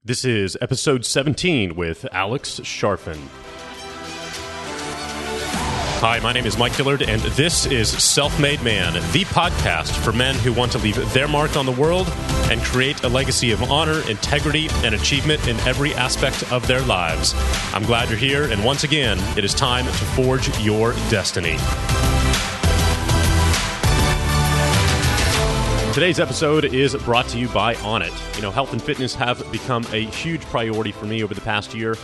This is episode 17 with Alex Charfen. Hi, my name is Mike Dillard, and this is Self-Made Man, the podcast for men who want to leave their mark on the world and create a legacy of honor, integrity, and achievement in every aspect of their lives. I'm glad you're here, and once again, it is time to forge your destiny. Today's episode is brought to you by Onnit. Health and fitness have become a huge priority for me over the past year.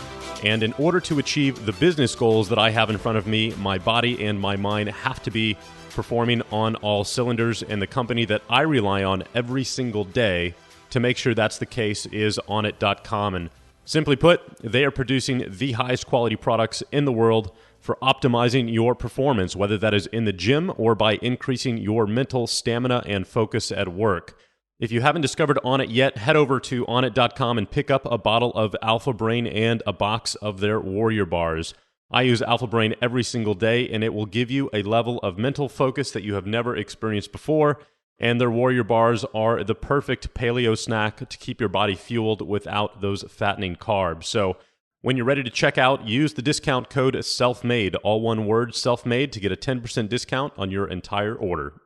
And in order to achieve the business goals that I have in front of me, my body and my mind have to be performing on all cylinders. And the company that I rely on every single day to make sure that's the case is Onnit.com. And simply put, they are producing the highest quality products in the world for optimizing your performance, whether that is in the gym or by increasing your mental stamina and focus at work. If you haven't discovered Onnit yet, head over to Onnit.com and pick up a bottle of Alpha Brain and a box of their Warrior Bars. I use Alpha Brain every single day, and it will give you a level of mental focus that you have never experienced before. And their Warrior Bars are the perfect paleo snack to keep your body fueled without those fattening carbs. So when you're ready to check out, use the discount code SELFMADE, all one word, SELFMADE, to get a 10% discount on your entire order.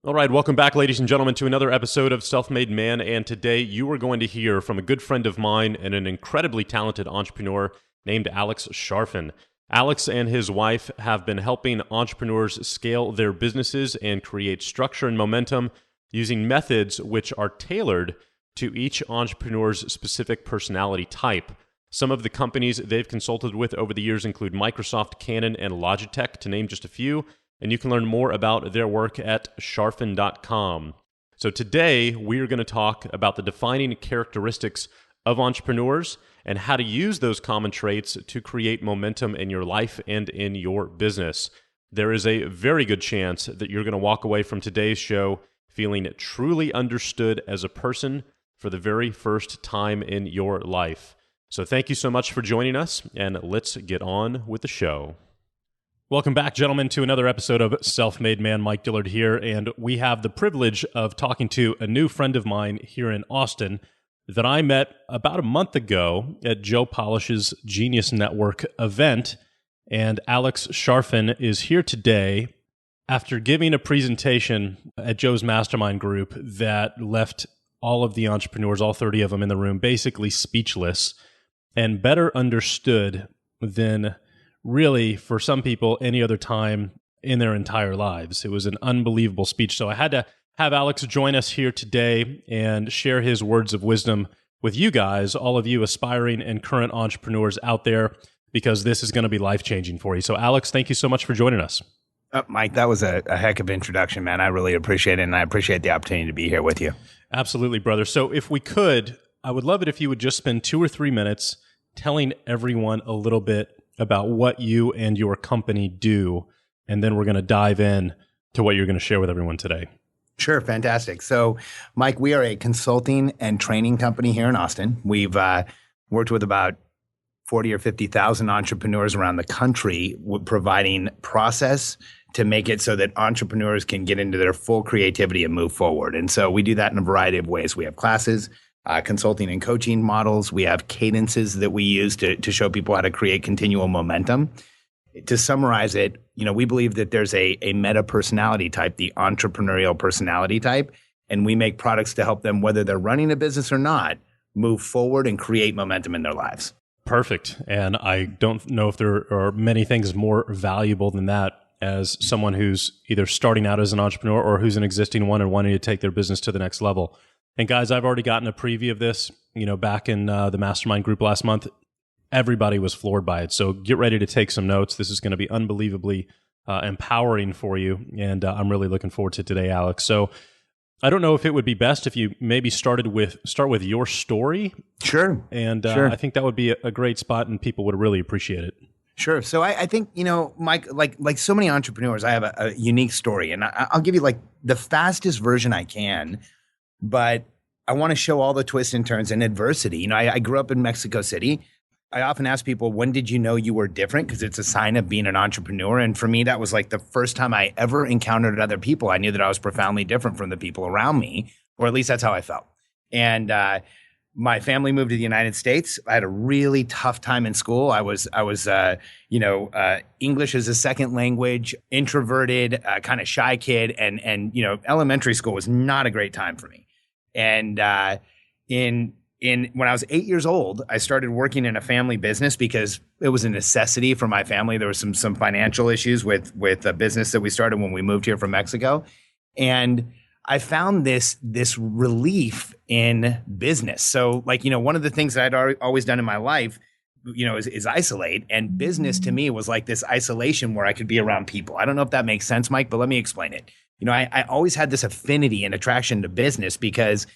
All right, welcome back, ladies and gentlemen, to another episode of Self-Made Man, and today you are going to hear from a good friend of mine and an incredibly talented entrepreneur named Alex Charfen. Alex and his wife have been helping entrepreneurs scale their businesses and create structure and momentum using methods which are tailored to each entrepreneur's specific personality type. Some of the companies they've consulted with over the years include Microsoft, Canon, and Logitech, to name just a few, and you can learn more about their work at Charfen.com. So today, we are going to talk about the defining characteristics of entrepreneurs and how to use those common traits to create momentum in your life and in your business. There is a very good chance that you're going to walk away from today's show feeling truly understood as a person for the very first time in your life. So thank you so much for joining us, and let's get on with the show. Welcome back, gentlemen, to another episode of Self-Made Man. Mike Dillard here, and we have the privilege of talking to a new friend of mine here in Austin that I met about a month ago at Joe Polish's Genius Network event, and Alex Charfen is here today after giving a presentation at Joe's mastermind group that left all of the entrepreneurs, all 30 of them in the room, basically speechless and better understood than really, for some people, any other time in their entire lives. It was an unbelievable speech. So I had to have Alex join us here today and share his words of wisdom with you guys, all of you aspiring and current entrepreneurs out there, because this is going to be life-changing for you. So Alex, thank you so much for joining us. Mike, that was a heck of an introduction, man. I really appreciate it, and I appreciate the opportunity to be here with you. Absolutely, brother. So if we could, I would love it if you would just spend 2 or 3 minutes telling everyone a little bit about what you and your company do, and then we're going to dive in to what you're going to share with everyone today. Sure, fantastic. So, Mike, we are a consulting and training company here in Austin. We've worked with about 40 or 50,000 entrepreneurs around the country, providing process to make it so that entrepreneurs can get into their full creativity and move forward. And so we do that in a variety of ways. We have classes, consulting and coaching models. We have cadences that we use to show people how to create continual momentum. To summarize it, we believe that there's a meta personality type, the entrepreneurial personality type, and we make products to help them, whether they're running a business or not, move forward and create momentum in their lives. Perfect. And I don't know if there are many things more valuable than that as someone who's either starting out as an entrepreneur or who's an existing one and wanting to take their business to the next level. And guys, I've already gotten a preview of this, back in the mastermind group last month. Everybody was floored by it. So get ready to take some notes. This is going to be unbelievably empowering for you. And I'm really looking forward to today, Alex. So I don't know if it would be best if you maybe start with your story. Sure. And sure. I think that would be a great spot and people would really appreciate it. Sure. So I think, Mike, like so many entrepreneurs, I have a unique story, and I'll give you like the fastest version I can, but I want to show all the twists and turns and adversity. I grew up in Mexico City. I often ask people, when did you know you were different? Because it's a sign of being an entrepreneur. And for me, that was like the first time I ever encountered other people. I knew that I was profoundly different from the people around me, or at least that's how I felt. And my family moved to the United States. I had a really tough time in school. I was English as a second language, introverted, kind of shy kid, and elementary school was not a great time for me. And when I was 8 years old, I started working in a family business because it was a necessity for my family. There was some financial issues with a business that we started when we moved here from Mexico, and I found this relief in business. So one of the things that I'd always done in my life, is isolate. And business to me was like this isolation where I could be around people. I don't know if that makes sense, Mike, but let me explain it. I always had this affinity and attraction to business because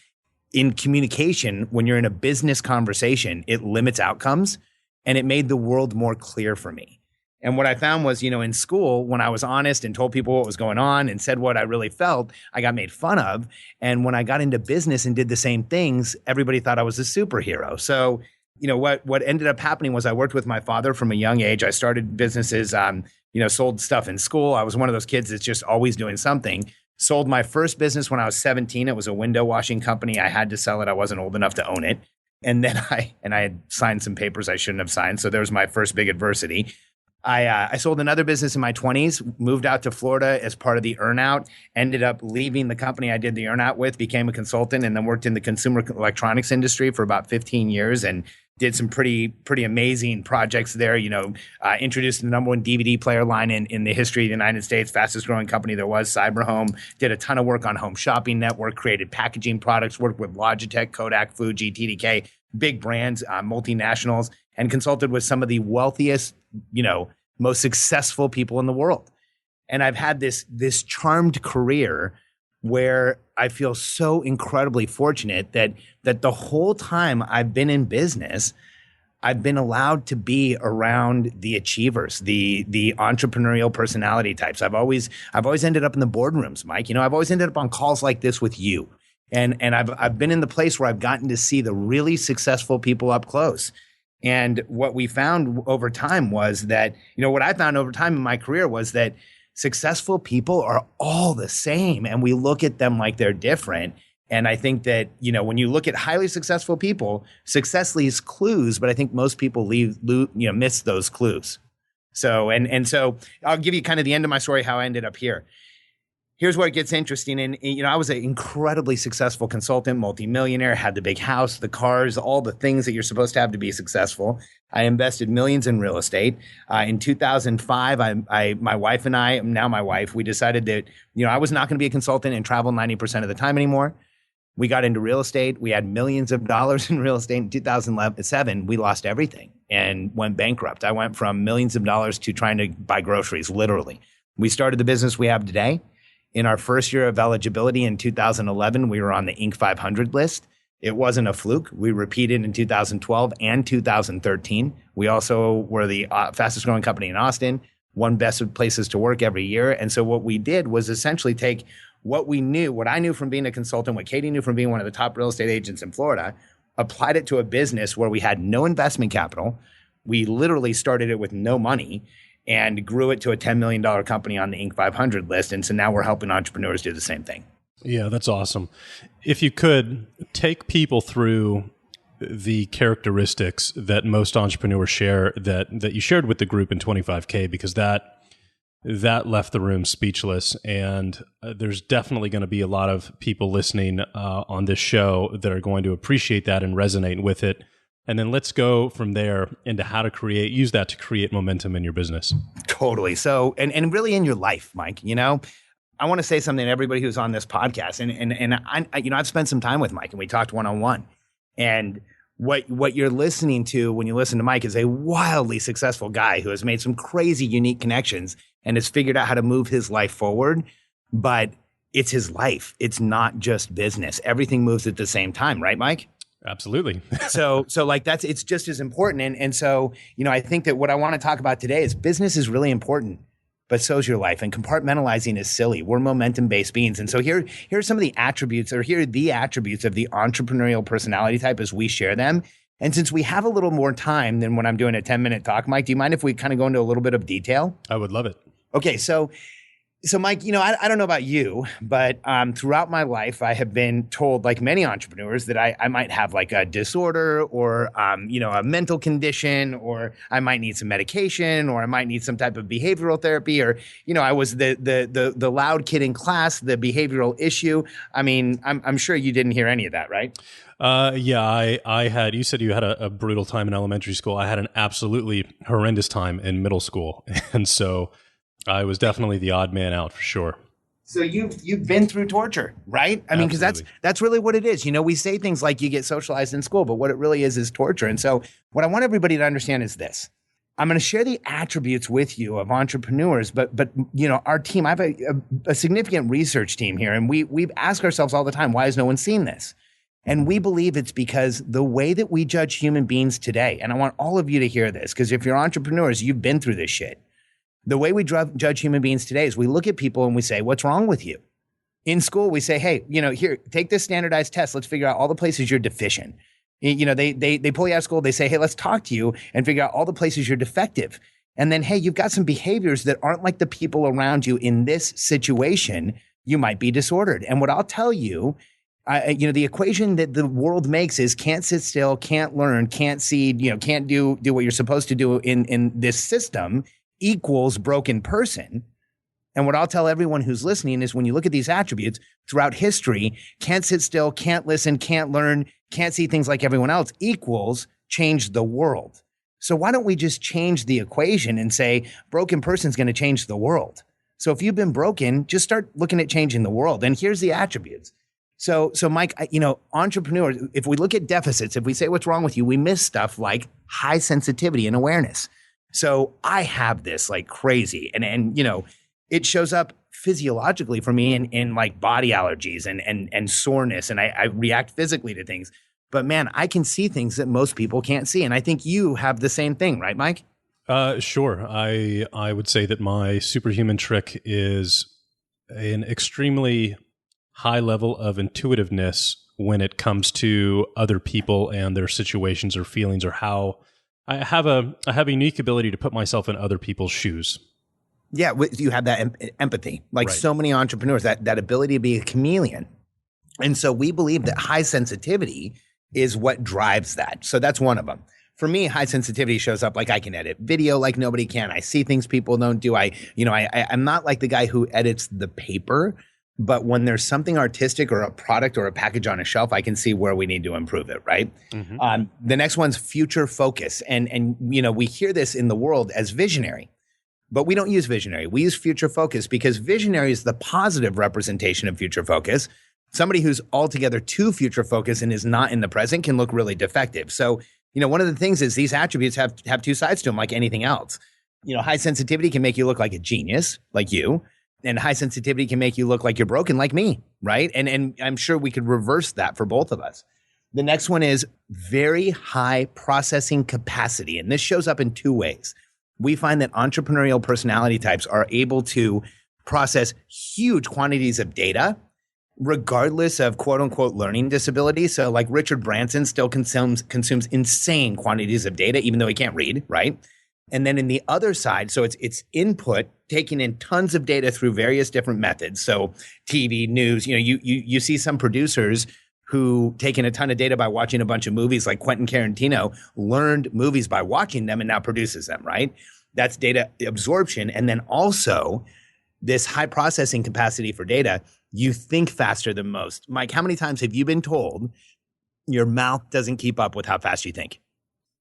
in communication, when you're in a business conversation, it limits outcomes and it made the world more clear for me. And what I found was, in school, when I was honest and told people what was going on and said what I really felt, I got made fun of. And when I got into business and did the same things, everybody thought I was a superhero. So, what ended up happening was I worked with my father from a young age. I started businesses, sold stuff in school. I was one of those kids that's just always doing something. Sold my first business when I was 17. It was a window washing company. I had to sell it. I wasn't old enough to own it. And then I had signed some papers I shouldn't have signed. So there was my first big adversity. I sold another business in my 20s, moved out to Florida as part of the earnout, ended up leaving the company I did the earnout with, became a consultant, and then worked in the consumer electronics industry for about 15 years and did some pretty amazing projects there. Introduced the number one DVD player line in the history of the United States, fastest growing company there was, Cyberhome. Did a ton of work on Home Shopping Network, created packaging products, worked with Logitech, Kodak, Fuji, TDK, big brands, multinationals, and consulted with some of the wealthiest, most successful people in the world. And I've had this charmed career where I feel so incredibly fortunate that the whole time I've been in business, I've been allowed to be around the achievers, the entrepreneurial personality types. I've always ended up in the boardrooms, Mike. I've always ended up on calls like this with you. And I've been in the place where I've gotten to see the really successful people up close. And what we found over time was that, what I found over time in my career was that successful people are all the same and we look at them like they're different. And I think that, when you look at highly successful people, success leaves clues, but I think most people miss those clues. So, and so I'll give you kind of the end of my story, how I ended up here. Here's where it gets interesting. And, I was an incredibly successful consultant, multimillionaire, had the big house, the cars, all the things that you're supposed to have to be successful. I invested millions in real estate. In 2005, my wife and I, now my wife, we decided that, I was not going to be a consultant and travel 90% of the time anymore. We got into real estate. We had millions of dollars in real estate. In 2007, we lost everything and went bankrupt. I went from millions of dollars to trying to buy groceries, literally. We started the business we have today. In our first year of eligibility in 2011, we were on the Inc. 500 list. It wasn't a fluke. We repeated in 2012 and 2013. We also were the fastest growing company in Austin, won best places to work every year. And so what we did was essentially take what I knew from being a consultant, what Katie knew from being one of the top real estate agents in Florida, applied it to a business where we had no investment capital. We literally started it with no money and grew it to a $10 million company on the Inc. 500 list. And so now we're helping entrepreneurs do the same thing. Yeah, that's awesome. If you could take people through the characteristics that most entrepreneurs share that you shared with the group in 25K, because that left the room speechless. And there's definitely going to be a lot of people listening on this show that are going to appreciate that and resonate with it. And then let's go from there into how to use that to create momentum in your business. Totally. So, and really in your life, Mike, I want to say something to everybody who's on this podcast. And I've spent some time with Mike and we talked one-on-one. And what you're listening to when you listen to Mike is a wildly successful guy who has made some crazy, unique connections and has figured out how to move his life forward. But it's his life. It's not just business. Everything moves at the same time, right, Mike? Absolutely. So it's just as important. And so, I think that what I want to talk about today is business is really important, but so is your life. And compartmentalizing is silly. We're momentum-based beings. And so here are some of the attributes, or here are the attributes of the entrepreneurial personality type as we share them. And since we have a little more time than when I'm doing a 10-minute talk, Mike, do you mind if we kind of go into a little bit of detail? I would love it. Okay. So So, Mike, I don't know about you, but throughout my life, I have been told, like many entrepreneurs, that I might have like a disorder or, a mental condition, or I might need some medication, or I might need some type of behavioral therapy, or, I was the loud kid in class, the behavioral issue. I mean, I'm sure you didn't hear any of that, right? Yeah, I had, you said you had a brutal time in elementary school. I had an absolutely horrendous time in middle school. And so I was definitely the odd man out for sure. So you've been through torture, right? I mean, because that's really what it is. We say things like you get socialized in school, but what it really is torture. And so what I want everybody to understand is this. I'm going to share the attributes with you of entrepreneurs, but our team, I have a significant research team here, and we've asked ourselves all the time, why has no one seen this? And we believe it's because the way that we judge human beings today, and I want all of you to hear this, because if you're entrepreneurs, you've been through this shit. The way we judge human beings today is we look at people and we say, what's wrong with you? In school, we say, hey, here, take this standardized test. Let's figure out all the places you're deficient. They pull you out of school. They say, hey, let's talk to you and figure out all the places you're defective. And then, hey, you've got some behaviors that aren't like the people around you in this situation. You might be disordered. And what I'll tell you, the equation that the world makes is can't sit still, can't learn, can't see, can't do what you're supposed to do in this system equals broken person. And what I'll tell everyone who's listening is when you look at these attributes throughout history, can't sit still, can't listen, can't learn, can't see things like everyone else equals change the world. So why don't we just change the equation and say broken person's going to change the world? So if you've been broken, just start looking at changing the world. And here's the attributes. So Mike, entrepreneurs, if we look at deficits, if we say what's wrong with you, we miss stuff like high sensitivity and awareness. So I have this like crazy and it shows up physiologically for me in like body allergies and soreness. And I react physically to things, but man, I can see things that most people can't see. And I think you have the same thing, right, Mike? Sure. I would say that my superhuman trick is an extremely high level of intuitiveness when it comes to other people and their situations or feelings, or how I have a unique ability to put myself in other people's shoes. Yeah, you have that empathy, like right. So many entrepreneurs, that ability to be a chameleon. And so we believe that high sensitivity is what drives that. So that's one of them. For me, high sensitivity shows up like I can edit video like nobody can. I see things people don't do. I'm not like the guy who edits the paper, but when there's something artistic or a product or a package on a shelf, I can see where we need to improve it, right? Mm-hmm. The next one's future focus. And we hear this in the world as visionary, but we don't use visionary. We use future focus because visionary is the positive representation of future focus. Somebody who's altogether too future focused and is not in the present can look really defective. So, one of the things is these attributes have two sides to them like anything else. High sensitivity can make you look like a genius, like you. And high sensitivity can make you look like you're broken like me, right? And I'm sure we could reverse that for both of us. The next one is very high processing capacity. And this shows up in two ways. We find that entrepreneurial personality types are able to process huge quantities of data, regardless of quote unquote learning disability. So like Richard Branson still consumes insane quantities of data, even though he can't read, right? And then in the other side, so it's input, taking in tons of data through various different methods. So TV, news, you see some producers who taking a ton of data by watching a bunch of movies, like Quentin Tarantino learned movies by watching them and now produces them, right? That's data absorption. And then also this high processing capacity for data, you think faster than most. Mike, how many times have you been told your mouth doesn't keep up with how fast you think?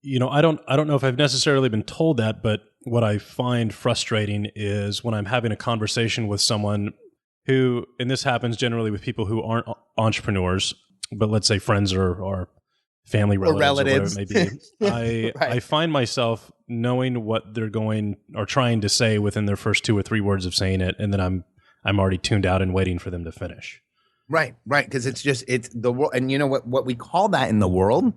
I don't know if I've necessarily been told that, but what I find frustrating is when I'm having a conversation with someone who, and this happens generally with people who aren't entrepreneurs, but let's say friends or family relatives. Or whatever it may be. Right. I find myself knowing what they're going or trying to say within their first 2 or 3 words of saying it, and then I'm already tuned out and waiting for them to finish. Right. Because it's the world, and what we call that in the world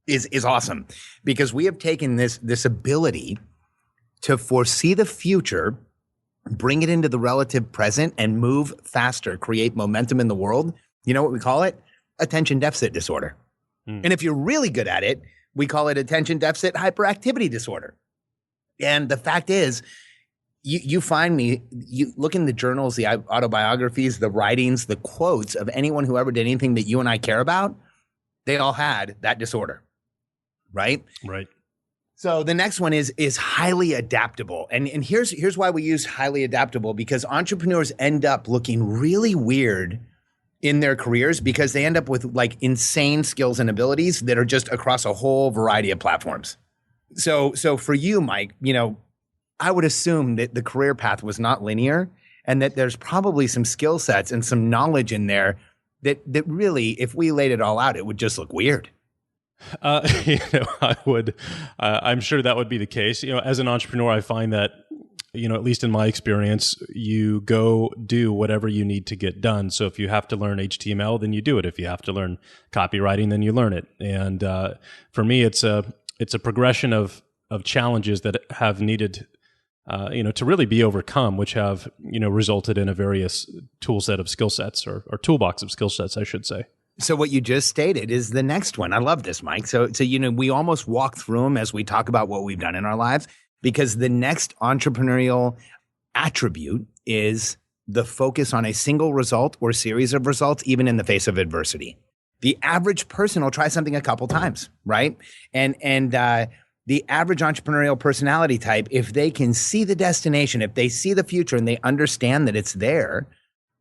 is awesome, because we have taken this ability to foresee the future, bring it into the relative present, and move faster, create momentum in the world. You know what we call it? Attention deficit disorder. And if you're really good at it, we call it attention deficit hyperactivity disorder. And the fact is, you find me, you look in the journals, the autobiographies, the writings, the quotes of anyone who ever did anything that you and I care about, they all had that disorder, right? Right. So the next one is highly adaptable. And here's why we use highly adaptable, because entrepreneurs end up looking really weird in their careers because they end up with like insane skills and abilities that are just across a whole variety of platforms. So for you, Mike, I would assume that the career path was not linear and that there's probably some skill sets and some knowledge in there that really, if we laid it all out, it would just look weird. I would, I'm sure that would be the case. As an entrepreneur, I find that, at least in my experience, you go do whatever you need to get done. So if you have to learn HTML, then you do it. If you have to learn copywriting, then you learn it. And for me, it's a progression of challenges that have needed, to really be overcome, which have, resulted in a various tool set of skill sets or toolbox of skill sets, I should say. So what you just stated is the next one. I love this, Mike. So we almost walk through them as we talk about what we've done in our lives, because the next entrepreneurial attribute is the focus on a single result or series of results, even in the face of adversity. The average person will try something a couple times, right? And the average entrepreneurial personality type, if they can see the destination, if they see the future and they understand that it's there,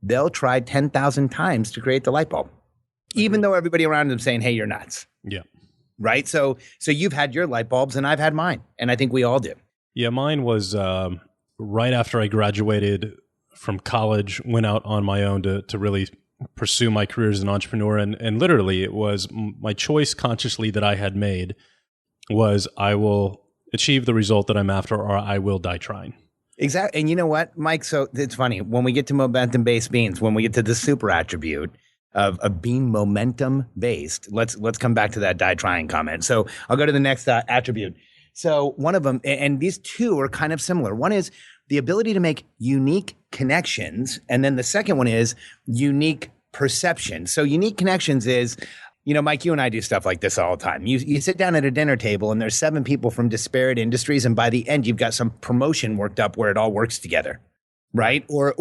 they'll try 10,000 times to create the light bulb. Even though everybody around them saying, hey, you're nuts. Yeah. Right? So you've had your light bulbs and I've had mine. And I think we all do. Yeah, mine was right after I graduated from college, went out on my own to really pursue my career as an entrepreneur. And literally it was my choice consciously that I had made was I will achieve the result that I'm after or I will die trying. Exactly. And you know what, Mike? So it's funny. When we get to momentum-based beings, when we get to the super attribute, of being momentum based. Let's come back to that die trying comment. So I'll go to the next attribute. So one of them, and these two are kind of similar. One is the ability to make unique connections. And then the second one is unique perception. So unique connections is, Mike, you and I do stuff like this all the time. You sit down at a dinner table and there's 7 people from disparate industries. And by the end, you've got some promotion worked up where it all works together. Right. Or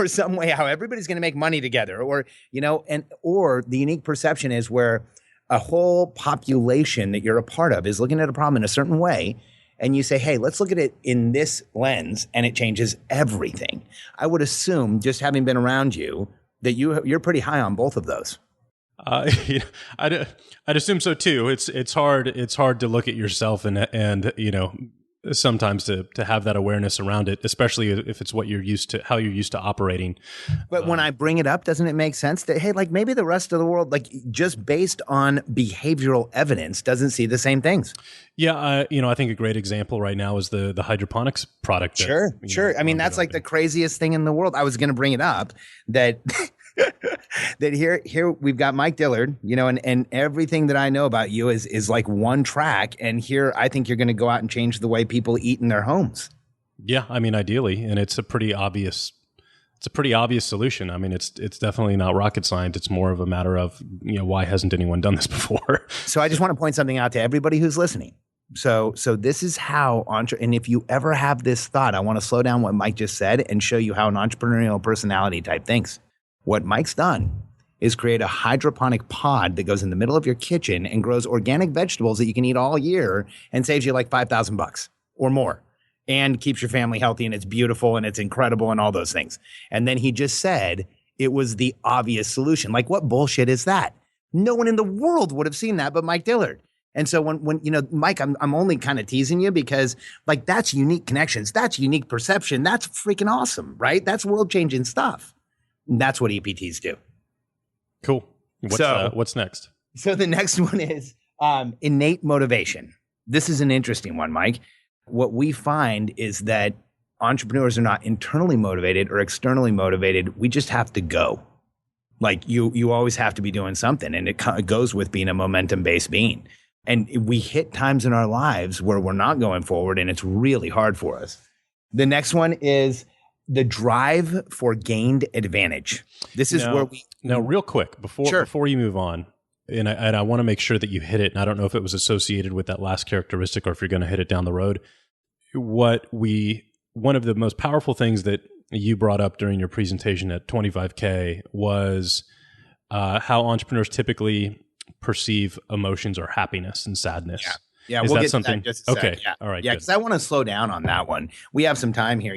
some way how everybody's going to make money together or the unique perception is where a whole population that you're a part of is looking at a problem in a certain way. And you say, hey, let's look at it in this lens. And it changes everything. I would assume, just having been around you, that you're pretty high on both of those. I'd assume so too. It's hard to look at yourself and sometimes to have that awareness around it, especially if it's what you're used to, how you're used to operating. But when I bring it up, doesn't it make sense that, hey, like maybe the rest of the world, like just based on behavioral evidence, doesn't see the same things? Yeah. I think a great example right now is the hydroponics product. Sure. I mean, that's like the craziest thing in the world. I was going to bring it up that that here we've got Mike Dillard, and everything that I know about you is like one track. And here I think you're going to go out and change the way people eat in their homes. Yeah, I mean, ideally, and it's a pretty obvious solution. I mean, it's definitely not rocket science. It's more of a matter of, why hasn't anyone done this before? So I just want to point something out to everybody who's listening. So this is how and if you ever have this thought, I want to slow down what Mike just said and show you how an entrepreneurial personality type thinks. What Mike's done is create a hydroponic pod that goes in the middle of your kitchen and grows organic vegetables that you can eat all year and saves you like $5,000 or more and keeps your family healthy and it's beautiful and it's incredible and all those things. And then he just said it was the obvious solution. Like, what bullshit is that? No one in the world would have seen that but Mike Dillard. And so when Mike, I'm only kind of teasing you because like that's unique connections. That's unique perception. That's freaking awesome, right? That's world-changing stuff. And that's what EPTs do. Cool. What's next? So the next one is innate motivation. This is an interesting one, Mike. What we find is that entrepreneurs are not internally motivated or externally motivated. We just have to go. Like you always have to be doing something. And it goes with being a momentum-based being. And we hit times in our lives where we're not going forward and it's really hard for us. The next one is the drive for gained advantage. This is where we... Now, real quick, before you move on, and I want to make sure that you hit it, and I don't know if it was associated with that last characteristic or if you're going to hit it down the road. What we one of the most powerful things that you brought up during your presentation at 25K was how entrepreneurs typically perceive emotions or happiness and sadness. Yeah, Is we'll that get something? to that in just a Okay. sec. Yeah. All right. Yeah, Good. because I want to slow down on that one. We have some time here.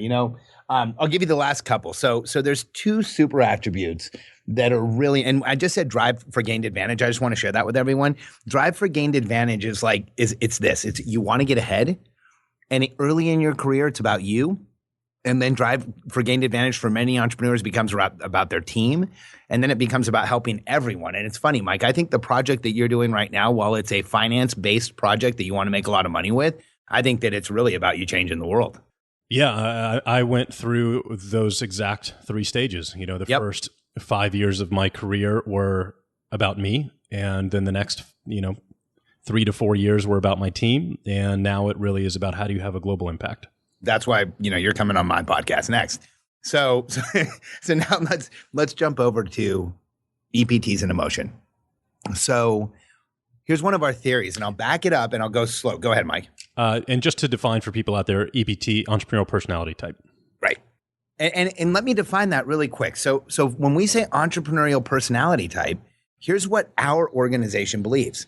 I'll give you the last couple. So there's two super attributes that are really, and I just said drive for gained advantage. I just want to share that with everyone. Drive for gained advantage is it's this. It's you want to get ahead, and early in your career, it's about you. And then drive for gained advantage for many entrepreneurs becomes about their team. And then it becomes about helping everyone. And it's funny, Mike, I think the project that you're doing right now, while it's a finance-based project that you want to make a lot of money with, I think that it's really about you changing the world. Yeah, I went through those exact 3 stages. The first 5 years of my career were about me. And then the next, 3 to 4 years were about my team. And now it really is about how do you have a global impact. That's why, you're coming on my podcast next. So now let's jump over to EPTs and emotion. So here's one of our theories, and I'll back it up and I'll go slow. Go ahead, Mike. And just to define for people out there, EPT, entrepreneurial personality type. Right. And let me define that really quick. So when we say entrepreneurial personality type, here's what our organization believes.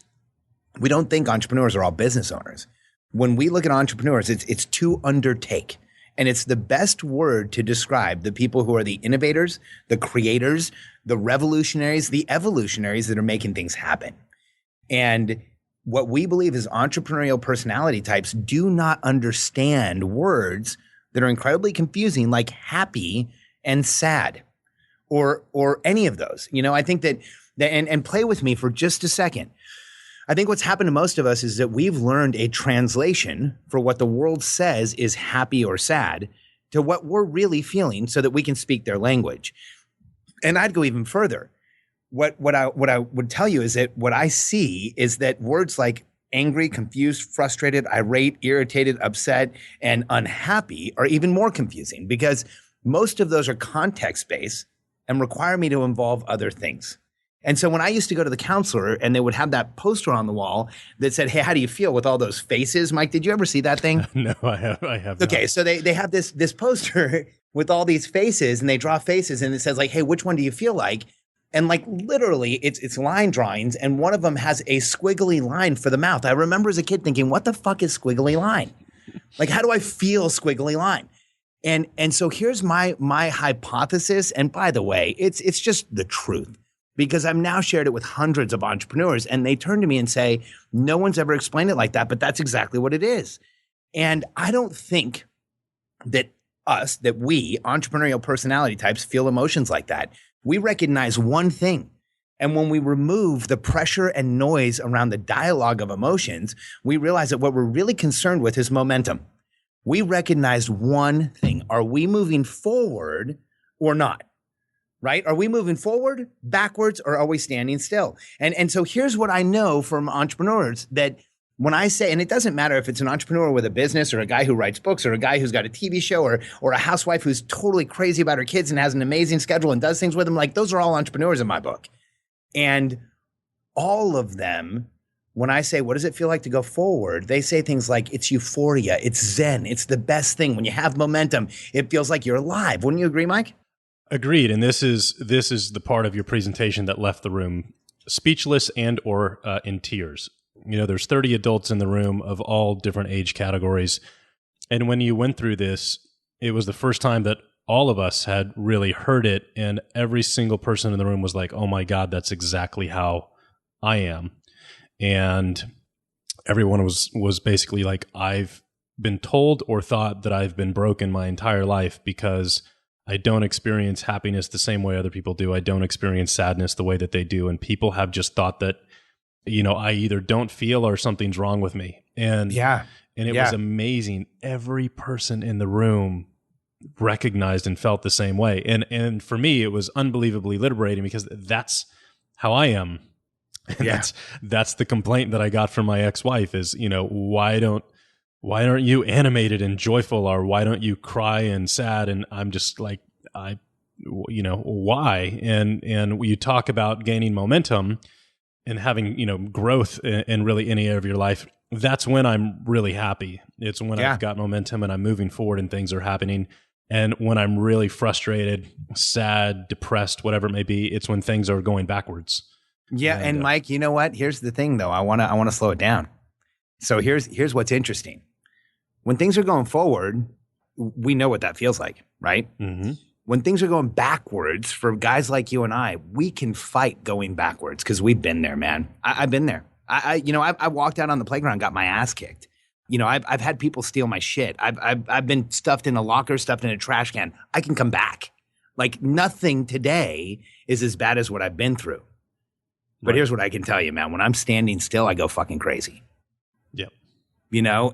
We don't think entrepreneurs are all business owners. When we look at entrepreneurs, it's to undertake. And it's the best word to describe the people who are the innovators, the creators, the revolutionaries, the evolutionaries that are making things happen. And what we believe is entrepreneurial personality types do not understand words that are incredibly confusing, like happy and sad, or any of those. I think that and play with me for just a second. I think what's happened to most of us is that we've learned a translation for what the world says is happy or sad to what we're really feeling so that we can speak their language. And I'd go even further. What I would tell you is that what I see is that words like angry, confused, frustrated, irate, irritated, upset, and unhappy are even more confusing because most of those are context-based and require me to involve other things. And so when I used to go to the counselor and they would have that poster on the wall that said, hey, how do you feel with all those faces? Mike, did you ever see that thing? No, I have Okay, not. so they have this poster with all these faces and they draw faces and it says like, hey, which one do you feel like? And like literally it's line drawings and one of them has a squiggly line for the mouth. I remember as a kid thinking, what the fuck is squiggly line? Like, how do I feel squiggly line? And so here's my hypothesis. And by the way, it's just the truth. Because I've now shared it with hundreds of entrepreneurs and they turn to me and say, no one's ever explained it like that, but that's exactly what it is. And I don't think that we entrepreneurial personality types feel emotions like that. We recognize one thing. And when we remove the pressure and noise around the dialogue of emotions, we realize that what we're really concerned with is momentum. We recognize one thing. Are we moving forward or not? Right? Are we moving forward, backwards, or are we standing still? And so here's what I know from entrepreneurs that when I say, and it doesn't matter if it's an entrepreneur with a business or a guy who writes books or a guy who's got a TV show or a housewife who's totally crazy about her kids and has an amazing schedule and does things with them, like those are all entrepreneurs in my book. And all of them, when I say, what does it feel like to go forward? They say things like, it's euphoria, it's zen, it's the best thing. When you have momentum, it feels like you're alive. Wouldn't you agree, Mike? Agreed. And this is the part of your presentation that left the room speechless and or in tears. There's 30 adults in the room of all different age categories. And when you went through this, it was the first time that all of us had really heard it. And every single person in the room was like, oh my God, that's exactly how I am. And everyone was basically like, I've been told or thought that I've been broken my entire life because I don't experience happiness the same way other people do. I don't experience sadness the way that they do. And people have just thought that, I either don't feel or something's wrong with me. And it was amazing. Every person in the room recognized and felt the same way. And for me, it was unbelievably liberating because that's how I am. And that's the complaint that I got from my ex-wife is, why aren't you animated and joyful, or why don't you cry and sad? And I'm just like, why? And you talk about gaining momentum and having, growth in really any area of your life. that's when I'm really happy. It's when I've got momentum and I'm moving forward and things are happening. And when I'm really frustrated, sad, depressed, whatever it may be, it's when things are going backwards. Yeah. And Mike, you know what? Here's the thing though. I want to slow it down. So here's what's interesting. When things are going forward, we know what that feels like, right? Mm-hmm. When things are going backwards, for guys like you and I, we can fight going backwards because we've been there, man. I've been there. I walked out on the playground, got my ass kicked. I've had people steal my shit. I've been stuffed in a locker, stuffed in a trash can. I can come back. Like nothing today is as bad as what I've been through. But here's what I can tell you, man. When I'm standing still, I go fucking crazy. Yep.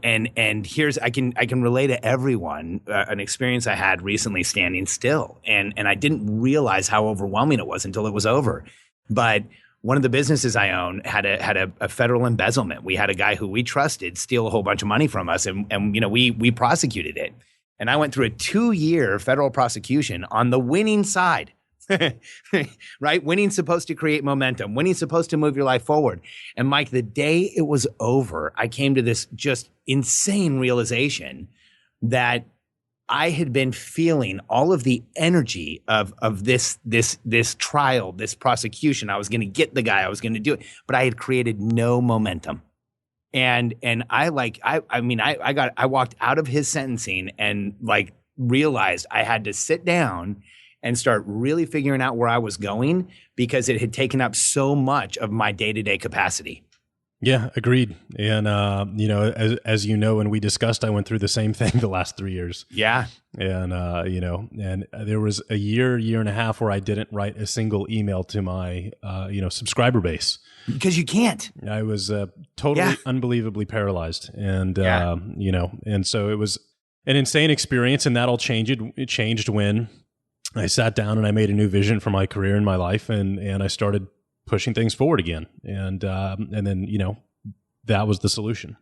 And here's I can relay to everyone an experience I had recently standing still, and I didn't realize how overwhelming it was until it was over. But one of the businesses I own had a federal embezzlement. We had a guy who we trusted steal a whole bunch of money from us, and we prosecuted it. And I went through a 2-year federal prosecution on the winning side. Right? Winning's supposed to create momentum. Winning's supposed to move your life forward. And Mike, the day it was over, I came to this just insane realization that I had been feeling all of the energy of this trial, this prosecution. I was going to get the guy. I was going to do it, but I had created no momentum. And I walked out of his sentencing and like realized I had to sit down and start really figuring out where I was going because it had taken up so much of my day-to-day capacity. Yeah, agreed. And, as you know, and we discussed, I went through the same thing the last 3 years. Yeah. And, and there was a year and a half where I didn't write a single email to my, subscriber base. Because you can't. I was totally unbelievably paralyzed. And, and so it was an insane experience, and that all changed. It changed when I sat down and I made a new vision for my career and my life, and I started pushing things forward again. And then, that was the solution.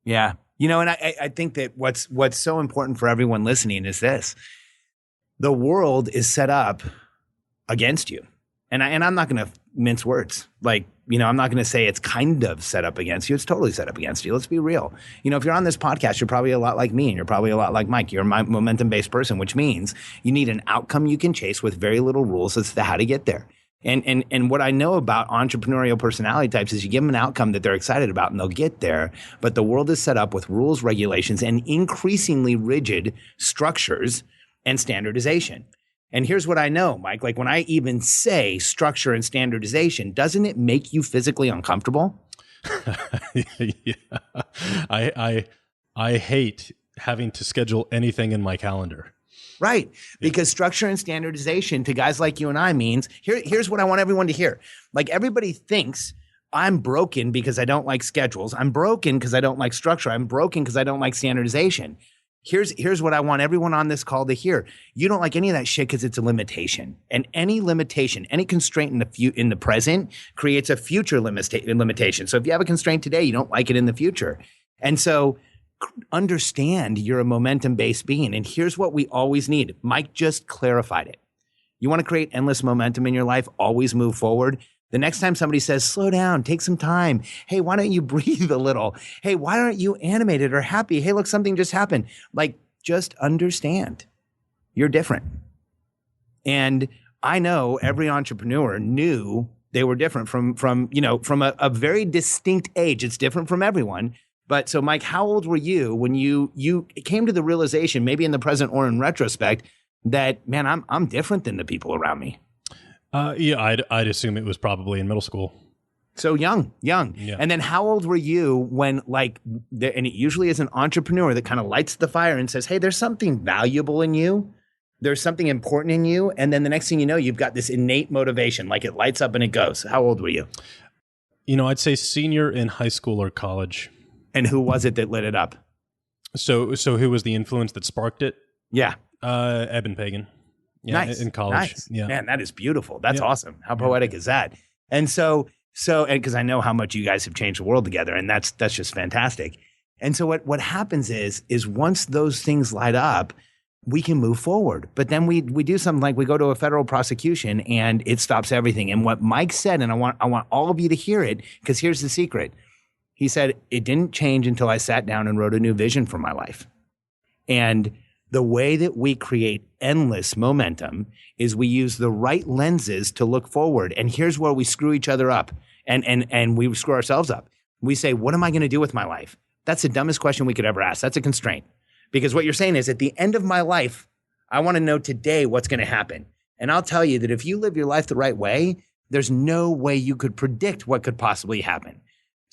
Yeah. And I think that what's so important for everyone listening is this. The world is set up against you. And I'm not going to mince words. Like, I'm not going to say it's kind of set up against you. It's totally set up against you. Let's be real. If you're on this podcast, you're probably a lot like me, and you're probably a lot like Mike. You're a momentum-based person, which means you need an outcome you can chase with very little rules as to how to get there. And what I know about entrepreneurial personality types is you give them an outcome that they're excited about and they'll get there. But the world is set up with rules, regulations, and increasingly rigid structures and standardization. And here's what I know, Mike, like when I even say structure and standardization, doesn't it make you physically uncomfortable? Yeah. I hate having to schedule anything in my calendar. Right. Because structure and standardization to guys like you and I means here's what I want everyone to hear. Like everybody thinks I'm broken because I don't like schedules. I'm broken because I don't like structure. I'm broken because I don't like standardization. Here's what I want everyone on this call to hear. You don't like any of that shit because it's a limitation. And any limitation, any constraint in the present creates a future limitation. So if you have a constraint today, you don't like it in the future. And so understand you're a momentum-based being. And here's what we always need. Mike just clarified it. You want to create endless momentum in your life, always move forward. The next time somebody says, slow down, take some time. Hey, why don't you breathe a little? Hey, why aren't you animated or happy? Hey, look, something just happened. Like, just understand you're different. And I know every entrepreneur knew they were different from a very distinct age. It's different from everyone. But so, Mike, how old were you when you came to the realization, maybe in the present or in retrospect, that, man, I'm different than the people around me? I'd assume it was probably in middle school. So young. Yeah. And then how old were you when and it usually is an entrepreneur that kind of lights the fire and says, hey, there's something valuable in you. There's something important in you. And then the next thing you know, you've got this innate motivation, like it lights up and it goes. How old were you? I'd say senior in high school or college. And who was it that lit it up? So who was the influence that sparked it? Yeah. Eben Pagan. Yeah, nice. In college. Nice. Yeah. Man, that is beautiful. That's awesome. How poetic is that? And so, and because I know how much you guys have changed the world together, and that's just fantastic. And so what happens is once those things light up, we can move forward. But then we do something like we go to a federal prosecution and it stops everything. And what Mike said, and I want all of you to hear it, because here's the secret. He said, it didn't change until I sat down and wrote a new vision for my life. And the way that we create endless momentum is we use the right lenses to look forward. And here's where we screw each other up and we screw ourselves up. We say, what am I going to do with my life? That's the dumbest question we could ever ask. That's a constraint. Because what you're saying is at the end of my life, I want to know today what's going to happen. And I'll tell you that if you live your life the right way, there's no way you could predict what could possibly happen.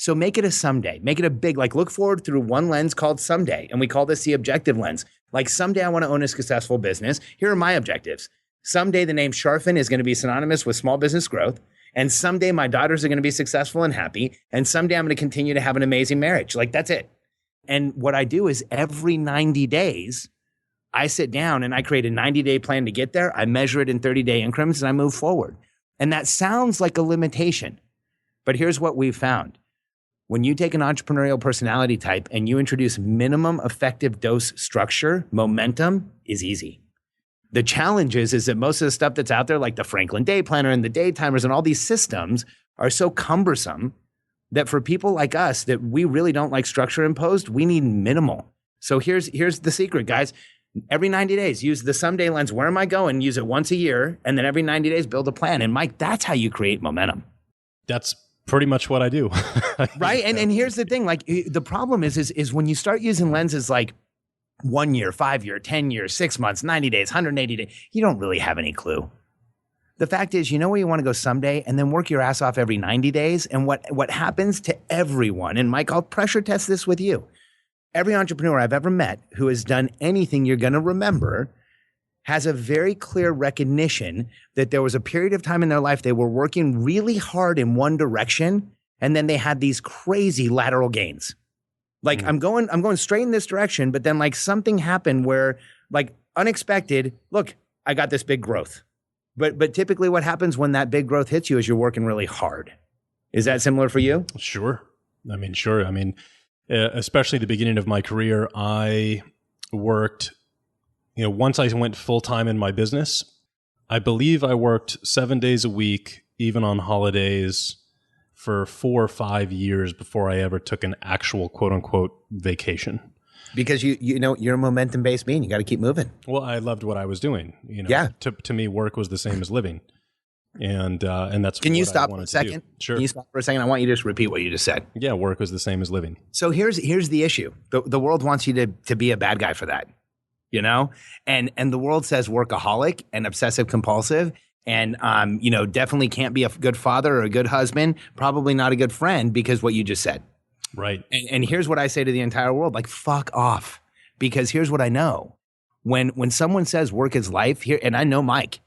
So make it a someday. Make it a big, like look forward through one lens called someday. And we call this the objective lens. Like someday I want to own a successful business. Here are my objectives. Someday the name Charfen is going to be synonymous with small business growth. And someday my daughters are going to be successful and happy. And someday I'm going to continue to have an amazing marriage. Like that's it. And what I do is every 90 days, I sit down and I create a 90-day plan to get there. I measure it in 30-day increments and I move forward. And that sounds like a limitation. But here's what we've found. When you take an entrepreneurial personality type and you introduce minimum effective dose structure, momentum is easy. The challenge is that most of the stuff that's out there, like the Franklin Day Planner and the Day Timers and all these systems are so cumbersome that for people like us that we really don't like structure imposed, we need minimal. So here's the secret, guys. Every 90 days, use the someday lens. Where am I going? Use it once a year. And then every 90 days, build a plan. And Mike, that's how you create momentum. That's pretty much what I do. Right. And here's the thing, like the problem is when you start using lenses like 1 year, 5 year, 10 years, 6 months, 90 days, 180 days, you don't really have any clue. The fact is, you know where you want to go someday and then work your ass off every 90 days. And what happens to everyone, and Mike, I'll pressure test this with you. Every entrepreneur I've ever met who has done anything you're going to remember has a very clear recognition that there was a period of time in their life they were working really hard in one direction, and then they had these crazy lateral gains. Like I'm going straight in this direction, but then like something happened where like unexpected, look, I got this big growth. But typically what happens when that big growth hits you is you're working really hard. Is that similar for you? Sure. Sure. Especially the beginning of my career, I worked, once I went full-time in my business, I believe I worked 7 days a week, even on holidays, for 4 or 5 years before I ever took an actual quote-unquote vacation. Because you're a momentum-based being. You got to keep moving. Well, I loved what I was doing. Yeah. To me, work was the same as living. And that's Can you stop for a second? Sure. Can you stop for a second? I want you to just repeat what you just said. Yeah, work was the same as living. So here's the issue. The world wants you to be a bad guy for that, and the world says workaholic and obsessive compulsive, and definitely can't be a good father or a good husband, probably not a good friend because what you just said. Right. And here's what I say to the entire world, like fuck off, because here's what I know. When someone says work is life here, and I know Mike.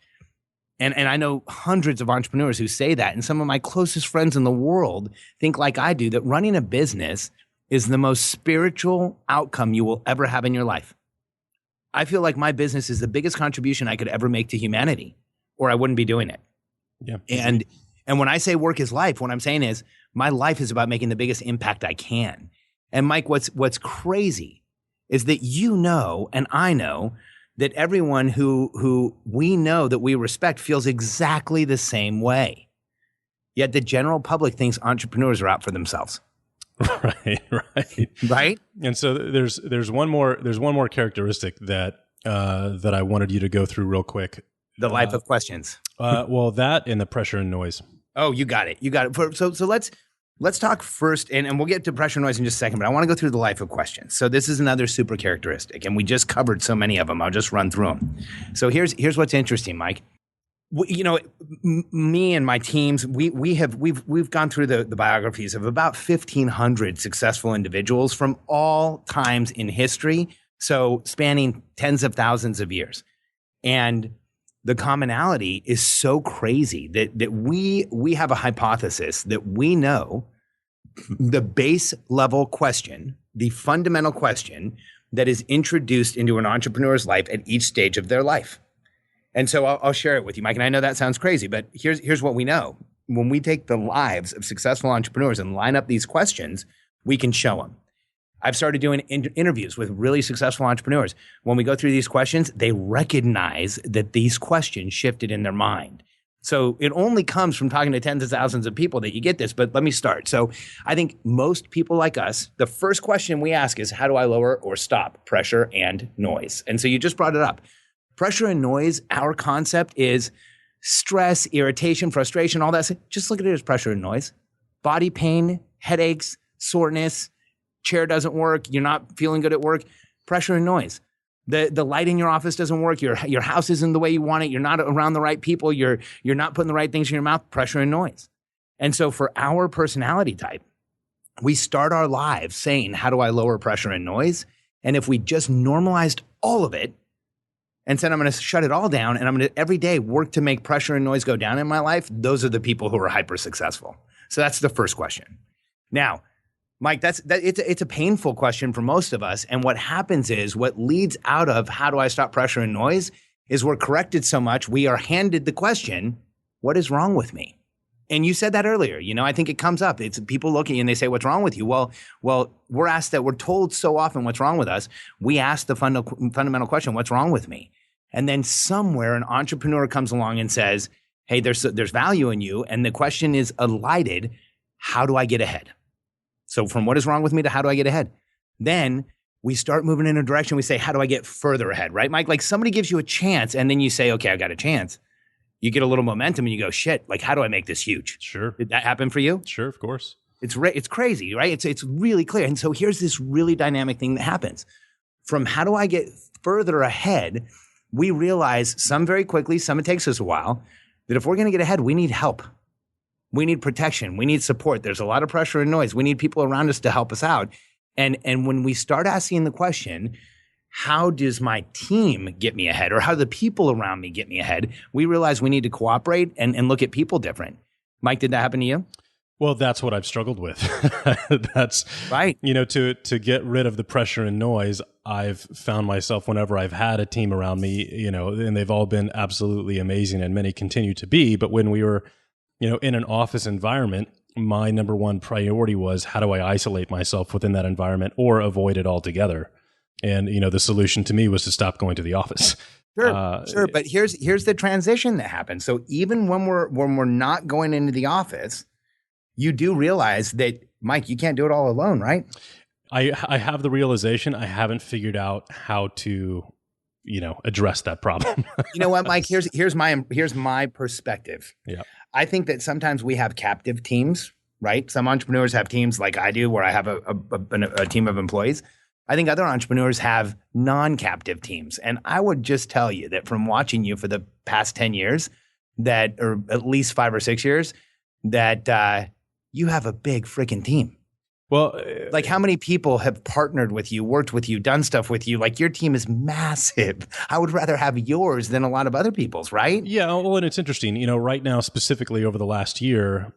And I know hundreds of entrepreneurs who say that. And some of my closest friends in the world think like I do, that running a business is the most spiritual outcome you will ever have in your life. I feel like my business is the biggest contribution I could ever make to humanity, or I wouldn't be doing it. Yeah. And when I say work is life, what I'm saying is my life is about making the biggest impact I can. And Mike, what's crazy is that and I know that everyone who we know that we respect feels exactly the same way. Yet the general public thinks entrepreneurs are out for themselves. Right. And so there's one more characteristic that I wanted you to go through real quick. The life of questions. Well, that and the pressure and noise. Oh, you got it. So let's talk first, and we'll get to pressure and noise in just a second, but I want to go through the life of questions. So this is another super characteristic, and we just covered so many of them. I'll just run through them. So here's what's interesting, Mike. Me and my teams, we've gone through the biographies of about 1,500 successful individuals from all times in history, so spanning tens of thousands of years. And the commonality is so crazy that we have a hypothesis that we know the base level question, the fundamental question that is introduced into an entrepreneur's life at each stage of their life. And so I'll share it with you, Mike. And I know that sounds crazy, but here's what we know. When we take the lives of successful entrepreneurs and line up these questions, we can show them. I've started doing interviews with really successful entrepreneurs. When we go through these questions, they recognize that these questions shifted in their mind. So it only comes from talking to tens of thousands of people that you get this, but let me start. So I think most people like us, the first question we ask is, how do I lower or stop pressure and noise? And so you just brought it up. Pressure and noise, our concept is stress, irritation, frustration, all that. Just look at it as pressure and noise. Body pain, headaches, soreness, chair doesn't work, you're not feeling good at work, pressure and noise. The light in your office doesn't work, your house isn't the way you want it, you're not around the right people, you're not putting the right things in your mouth, pressure and noise. And so for our personality type, we start our lives saying, how do I lower pressure and noise? And if we just normalized all of it and said, I'm going to shut it all down and I'm going to every day work to make pressure and noise go down in my life, those are the people who are hyper successful. So that's the first question. Now, Mike, it's a painful question for most of us. And what happens is what leads out of how do I stop pressure and noise is we're corrected so much, we are handed the question, what is wrong with me? And you said that earlier. I think it comes up. It's people looking and they say, what's wrong with you? Well, we're asked that, we're told so often what's wrong with us. We ask the fundamental question, what's wrong with me? And then somewhere an entrepreneur comes along and says, hey, there's value in you. And the question is elided, how do I get ahead? So from what is wrong with me to how do I get ahead? Then we start moving in a direction. We say, how do I get further ahead, right, Mike? Like somebody gives you a chance and then you say, okay, I got a chance. You get a little momentum and you go, shit, like how do I make this huge? Sure. Did that happen for you? Sure, of course. It's crazy, right? It's really clear. And so here's this really dynamic thing that happens. From how do I get further ahead, we realize some very quickly, some it takes us a while, that if we're going to get ahead, we need help. We need protection. We need support. There's a lot of pressure and noise. We need people around us to help us out. And when we start asking the question, how does my team get me ahead? Or how do the people around me get me ahead? We realize we need to cooperate and look at people different. Mike, did that happen to you? Well, that's what I've struggled with. That's right. To get rid of the pressure and noise, I've found myself whenever I've had a team around me, and they've all been absolutely amazing and many continue to be. But when we were in an office environment, my number one priority was how do I isolate myself within that environment or avoid it altogether? And, the solution to me was to stop going to the office. Sure. But here's the transition that happens. So even when we're not going into the office, you do realize that, Mike, you can't do it all alone, right? I have the realization. I haven't figured out how to, address that problem. You know what, Mike? Here's my perspective. Yeah. I think that sometimes we have captive teams, right? Some entrepreneurs have teams like I do where I have a team of employees. I think other entrepreneurs have non-captive teams. And I would just tell you that from watching you for the past 10 years, or at least 5 or 6 years, that you have a big freaking team. Well, like how many people have partnered with you, worked with you, done stuff with you? Like your team is massive. I would rather have yours than a lot of other people's, right? Yeah. Well, and it's interesting, right now, specifically over the last year,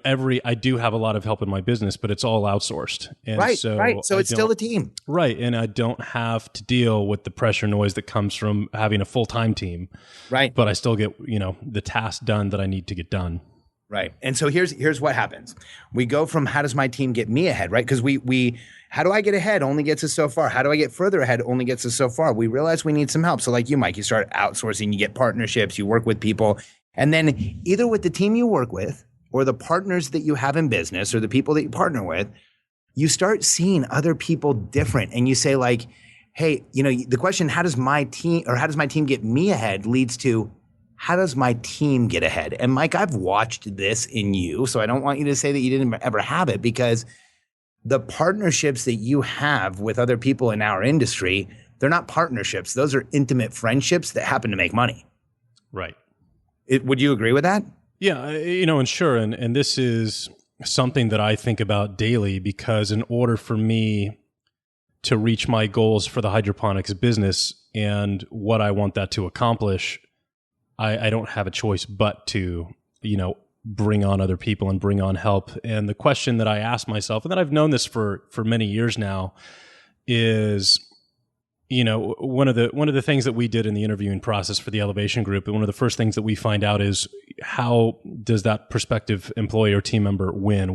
I do have a lot of help in my business, but it's all outsourced. And right. So it's still a team. Right. And I don't have to deal with the pressure noise that comes from having a full-time team. Right. But I still get, the task done that I need to get done. Right. And so here's what happens. We go from how does my team get me ahead, right? Because we how do I get ahead only gets us so far. How do I get further ahead only gets us so far. We realize we need some help. So like you, Mike, you start outsourcing, you get partnerships, you work with people. And then either with the team you work with or the partners that you have in business or the people that you partner with, you start seeing other people different. And you say like, hey, the question, how does my team get me ahead leads to, how does my team get ahead? And Mike, I've watched this in you, so I don't want you to say that you didn't ever have it, because the partnerships that you have with other people in our industry, they're not partnerships. Those are intimate friendships that happen to make money. Right. Would you agree with that? Yeah, and sure. And this is something that I think about daily, because in order for me to reach my goals for the hydroponics business and what I want that to accomplish, I don't have a choice but to, bring on other people and bring on help. And the question that I ask myself, and that I've known this for many years now, is, one of the things that we did in the interviewing process for the Elevation Group, and one of the first things that we find out is, how does that prospective employee or team member win?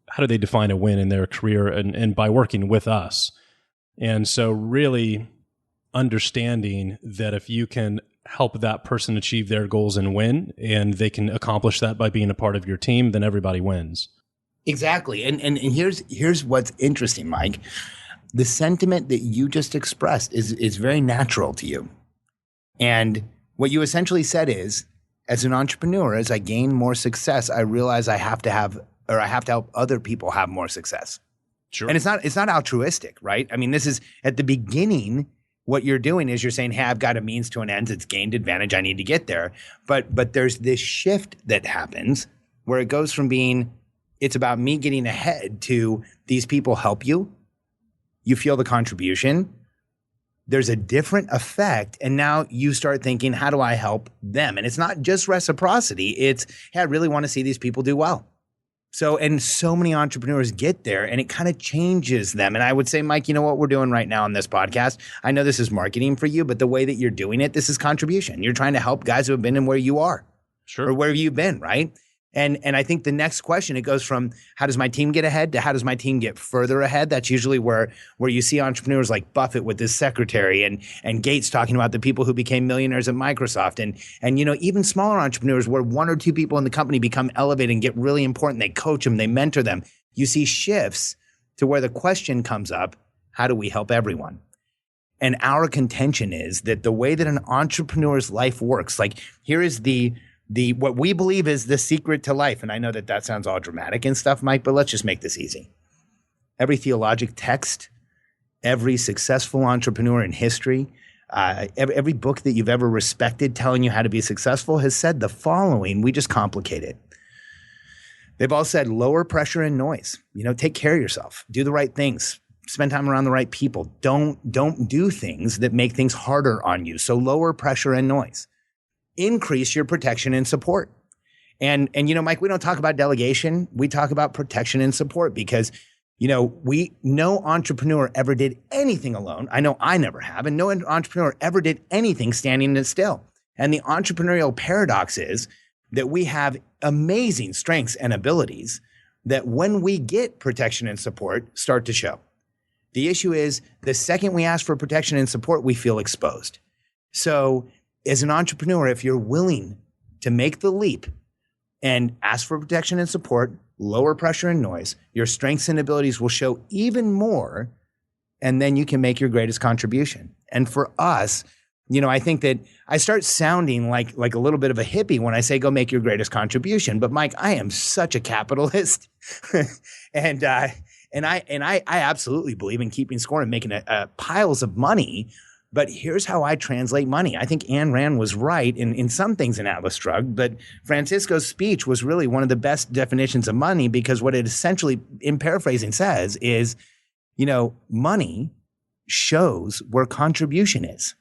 How do they define a win in their career and by working with us? And so really understanding that if you can help that person achieve their goals and win, and they can accomplish that by being a part of your team, then everybody wins. Exactly. And here's what's interesting, Mike. The sentiment that you just expressed is very natural to you. And what you essentially said is, as an entrepreneur, as I gain more success, I realize I have to help other people have more success. Sure. And it's not altruistic, right? I mean, this is at the beginning, what you're doing is you're saying, hey, I've got a means to an end. It's gained advantage. I need to get there. But there's this shift that happens where it goes from being, it's about me getting ahead to these people help you. You feel the contribution. There's a different effect. And now you start thinking, how do I help them? And it's not just reciprocity. It's, hey, I really want to see these people do well. So many entrepreneurs get there and it kind of changes them. And I would say, Mike, you know what we're doing right now on this podcast? I know this is marketing for you, but the way that you're doing it, this is contribution. You're trying to help guys who have been in where you are. Sure. Or where you've been, right? And I think the next question, it goes from how does my team get ahead to how does my team get further ahead? That's usually where you see entrepreneurs like Buffett with his secretary and Gates talking about the people who became millionaires at Microsoft. And even smaller entrepreneurs where one or two people in the company become elevated and get really important. They coach them, they mentor them. You see shifts to where the question comes up, how do we help everyone? And our contention is that the way that an entrepreneur's life works, like here is the what we believe is the secret to life. And I know that sounds all dramatic and stuff, Mike, but let's just make this easy. Every theologic text, every successful entrepreneur in history, every book that you've ever respected telling you how to be successful has said the following. We just complicate it. They've all said lower pressure and noise. Take care of yourself. Do the right things. Spend time around the right people. Don't do things that make things harder on you. So lower pressure and noise. Increase your protection and support. And Mike, we don't talk about delegation. We talk about protection and support because, no entrepreneur ever did anything alone. I know I never have. And no entrepreneur ever did anything standing still. And the entrepreneurial paradox is that we have amazing strengths and abilities that when we get protection and support start to show. The issue is the second we ask for protection and support, we feel exposed. So as an entrepreneur, if you're willing to make the leap and ask for protection and support, lower pressure and noise, your strengths and abilities will show even more, and then you can make your greatest contribution. And for us, I think that I start sounding like a little bit of a hippie when I say go make your greatest contribution. But Mike, I am such a capitalist, and I absolutely believe in keeping score and making piles of money. But here's how I translate money. I think Ayn Rand was right in some things in Atlas Shrugged, but Francisco's speech was really one of the best definitions of money because what it essentially, in paraphrasing, says is, money shows where contribution is.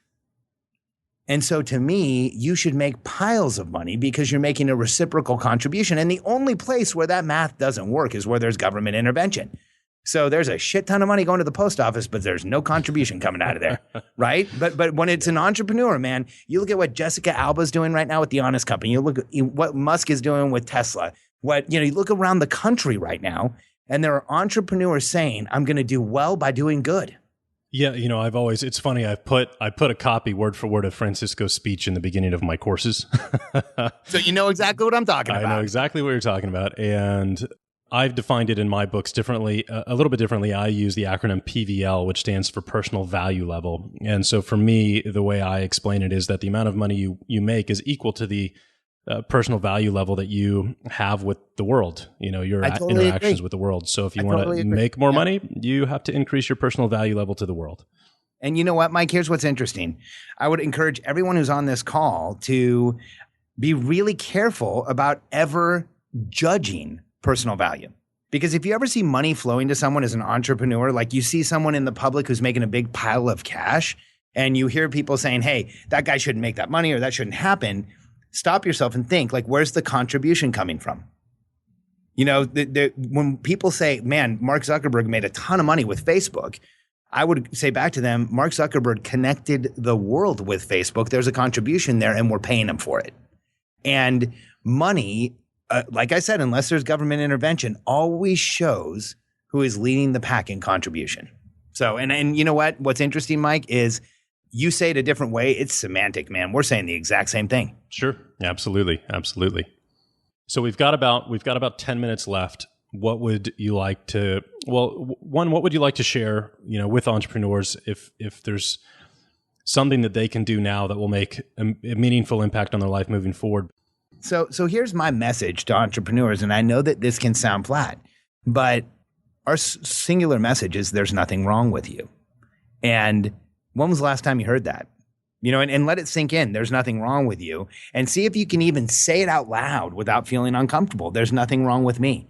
And so to me, you should make piles of money because you're making a reciprocal contribution. And the only place where that math doesn't work is where there's government intervention. So there's a shit ton of money going to the post office, but there's no contribution coming out of there, right? But when it's an entrepreneur, man, you look at what Jessica Alba's doing right now with The Honest Company. You look at what Musk is doing with Tesla. You look around the country right now, and there are entrepreneurs saying, I'm going to do well by doing good. Yeah, it's funny. I put a copy word for word of Francisco's speech in the beginning of my courses. So you know exactly what I'm talking about. I know exactly what you're talking about. And I've defined it in my books differently, a little bit differently. I use the acronym PVL, which stands for personal value level. And so for me, the way I explain it is that the amount of money you make is equal to the personal value level that you have with the world, your interactions with the world. So if you want to make more money, you have to increase your personal value level to the world. And you know what, Mike, here's what's interesting. I would encourage everyone who's on this call to be really careful about ever judging personal value. Because if you ever see money flowing to someone as an entrepreneur, like you see someone in the public who's making a big pile of cash and you hear people saying, hey, that guy shouldn't make that money or that shouldn't happen, stop yourself and think, like, where's the contribution coming from? When people say, man, Mark Zuckerberg made a ton of money with Facebook, I would say back to them, Mark Zuckerberg connected the world with Facebook. There's a contribution there and we're paying him for it. And money, like I said, unless there's government intervention, always shows who is leading the pack in contribution. So, and you know what? What's interesting, Mike, is You say it a different way. It's semantic, man. We're saying the exact same thing. Sure. Absolutely. Absolutely. So we've got about 10 minutes left. What would you like to, what would you like to share, with entrepreneurs if there's something that they can do now that will make a meaningful impact on their life moving forward? So here's my message to entrepreneurs, and I know that this can sound flat, but our singular message is there's nothing wrong with you. And when was the last time you heard that? And let it sink in. There's nothing wrong with you. And see if you can even say it out loud without feeling uncomfortable. There's nothing wrong with me.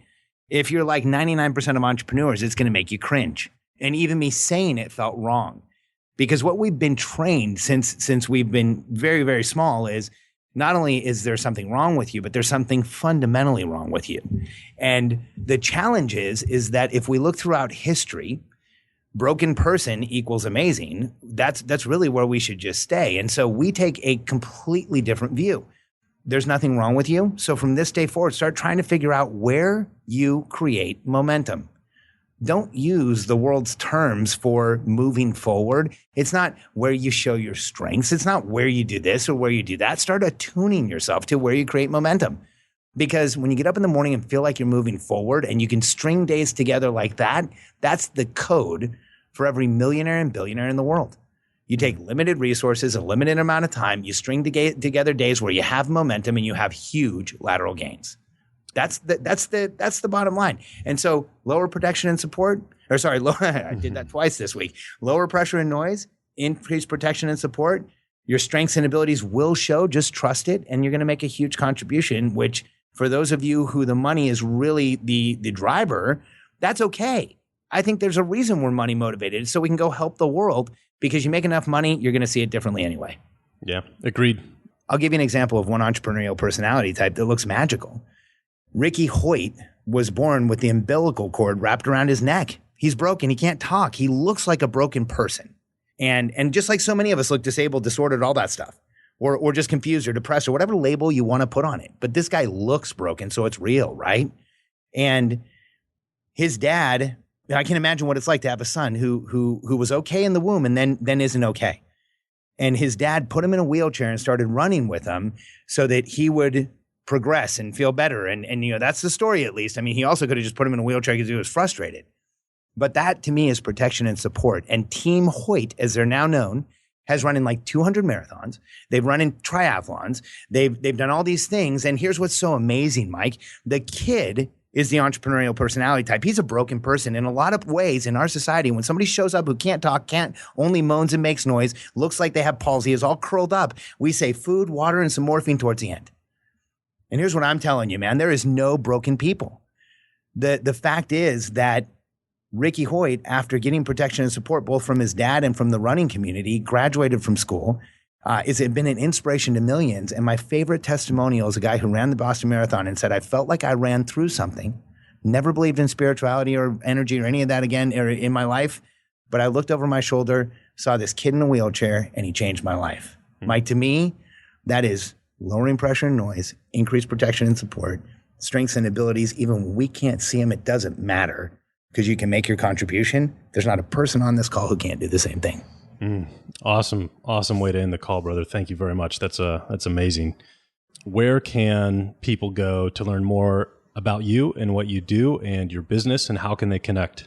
If you're like 99% of entrepreneurs, it's going to make you cringe. And even me saying it felt wrong. Because what we've been trained since we've been very, very small is not only is there something wrong with you, but there's something fundamentally wrong with you. And the challenge is that if we look throughout history, broken person equals amazing. That's really where we should just stay. And so we take a completely different view. There's nothing wrong with you. So from this day forward, start trying to figure out where you create momentum. Don't use the world's terms for moving forward. It's not where you show your strengths. It's not where you do this or where you do that. Start attuning yourself to where you create momentum. Because when you get up in the morning and feel like you're moving forward and you can string days together like that, that's the code for every millionaire and billionaire in the world. You take limited resources, a limited amount of time, you string together days where you have momentum and you have huge lateral gains. That's the bottom line. And so lower protection and support, I did that twice this week. Lower pressure and noise, increase protection and support. Your strengths and abilities will show, just trust it. And you're going to make a huge contribution, which for those of you who the money is really the driver, that's okay. I think there's a reason we're money motivated, so we can go help the world, because you make enough money, you're going to see it differently anyway. Yeah, agreed. I'll give you an example of one entrepreneurial personality type that looks magical. Ricky Hoyt was born with the umbilical cord wrapped around his neck. He's broken. He can't talk. He looks like a broken person. And just like so many of us look disabled, disordered, all that stuff, or just confused or depressed or whatever label you want to put on it. But this guy looks broken, so it's real, right? And his dad, I can imagine what it's like to have a son who was okay in the womb and then isn't okay. And his dad put him in a wheelchair and started running with him so that he would progress and feel better. And that's the story, at least. I mean, he also could have just put him in a wheelchair because he was frustrated. But that, to me, is protection and support. And Team Hoyt, as they're now known, has run in like 200 marathons. They've run in triathlons. They've done all these things. And here's what's so amazing, Mike. The kid is the entrepreneurial personality type. He's a broken person in a lot of ways in our society. When somebody shows up who can't talk, only moans and makes noise, looks like they have palsy, is all curled up, we say food, water, and some morphine towards the end. And here's what I'm telling you, man. There is no broken people. The fact is that Ricky Hoyt, after getting protection and support both from his dad and from the running community, graduated from school. It's been an inspiration to millions. And my favorite testimonial is a guy who ran the Boston Marathon and said, I felt like I ran through something. Never believed in spirituality or energy or any of that again in my life. But I looked over my shoulder, saw this kid in a wheelchair, and he changed my life. Mike, to me, that is lowering pressure and noise, increased protection and support, strengths and abilities. Even when we can't see them, it doesn't matter, because you can make your contribution. There's not a person on this call who can't do the same thing. Awesome way to end the call, brother. Thank you very much. That's amazing. Where can people go to learn more about you and what you do and your business, and how can they connect?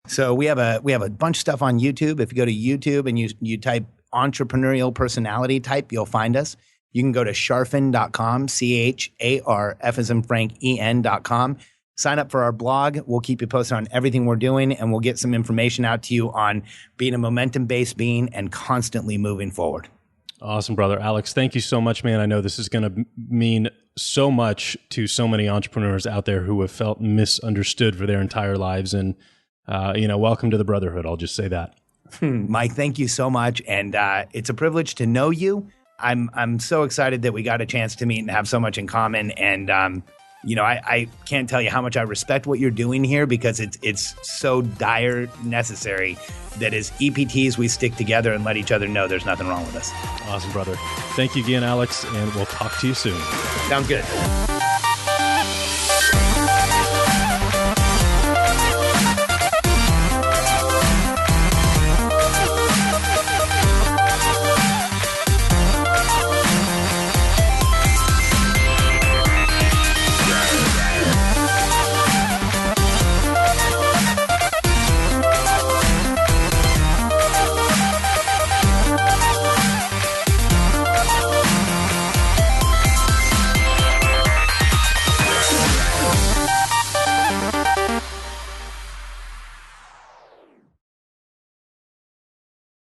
So we have a bunch of stuff on YouTube. If you go to YouTube and you type entrepreneurial personality type, you'll find us. You can go to charfen.com, CHARF as in Frank, EN.com. Sign up for our blog. We'll keep you posted on everything we're doing, and we'll get some information out to you on being a momentum-based being and constantly moving forward. Awesome, brother. Alex, thank you so much, man. I know this is going to mean so much to so many entrepreneurs out there who have felt misunderstood for their entire lives. And, welcome to the brotherhood. I'll just say that. Mike, thank you so much. And it's a privilege to know you. I'm so excited that we got a chance to meet and have so much in common. And, I can't tell you how much I respect what you're doing here, because it's so dire necessary that as EPTs, we stick together and let each other know there's nothing wrong with us. Awesome, brother. Thank you again, Alex, and we'll talk to you soon. Sounds good.